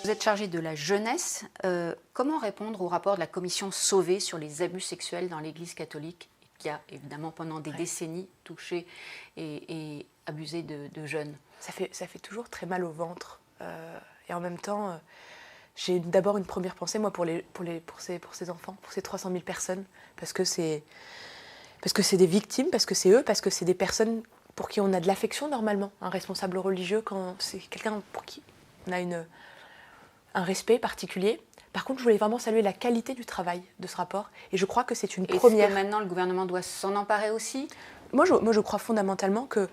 Vous êtes chargé de la jeunesse. Comment répondre au rapport de la commission Sauvé sur les abus sexuels dans l'Église catholique, qui a évidemment pendant des décennies touché et abusé de jeunes? Ça fait toujours très mal au ventre. Et en même temps, j'ai d'abord une première pensée, moi, pour ces enfants, pour ces 300 000 personnes, parce que c'est des victimes, parce que c'est eux, parce que c'est des personnes pour qui on a de l'affection normalement. Un responsable religieux, quand c'est quelqu'un pour qui on a un respect particulier. Par contre, je voulais vraiment saluer la qualité du travail de ce rapport, et je crois que c'est une première. Est-ce que maintenant le gouvernement doit s'en emparer aussi? Moi, je crois fondamentalement que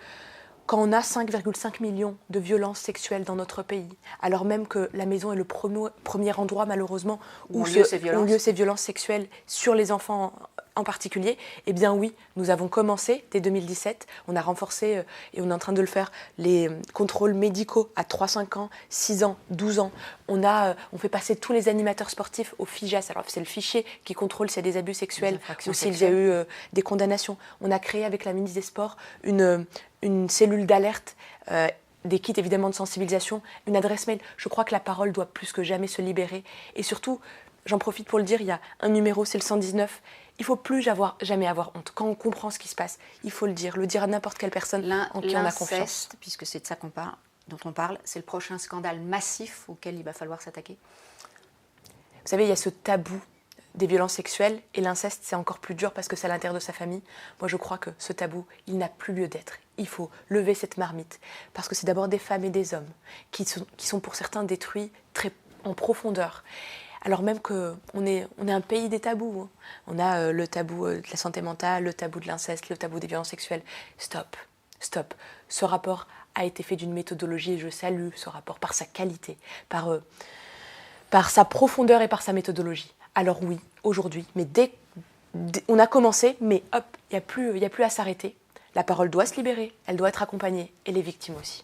quand on a 5,5 millions de violences sexuelles dans notre pays, alors même que la maison est le premier endroit, malheureusement, où ont lieu ces violences sexuelles sur les enfants en particulier, eh bien oui, nous avons commencé dès 2017, on a renforcé, et on est en train de le faire, les contrôles médicaux à 3, 5 ans, 6 ans, 12 ans. On fait passer tous les animateurs sportifs au FIJAS, alors c'est le fichier qui contrôle s'il y a des abus sexuels ou s'il y a eu des condamnations. On a créé avec la ministre des Sports une cellule d'alerte, des kits évidemment de sensibilisation, une adresse mail. Je crois que la parole doit plus que jamais se libérer. Et surtout, j'en profite pour le dire, il y a un numéro, c'est le 119. Il ne faut plus jamais avoir honte. Quand on comprend ce qui se passe, il faut le dire à n'importe quelle personne en qui on a confiance. L'inceste, puisque c'est de ça dont on parle, c'est le prochain scandale massif auquel il va falloir s'attaquer. Vous savez, il y a ce tabou des violences sexuelles, et l'inceste, c'est encore plus dur parce que c'est à l'intérieur de sa famille. Moi, je crois que ce tabou, il n'a plus lieu d'être. Il faut lever cette marmite, parce que c'est d'abord des femmes et des hommes qui sont pour certains détruits en profondeur. Alors même qu'on est un pays des tabous. Hein. On a le tabou de la santé mentale, le tabou de l'inceste, le tabou des violences sexuelles. Stop. Ce rapport a été fait d'une méthodologie, et je salue ce rapport par sa qualité, par sa profondeur et par sa méthodologie. Alors oui, aujourd'hui, mais on a commencé, mais hop, il n'y a plus à s'arrêter. La parole doit se libérer, elle doit être accompagnée, et les victimes aussi.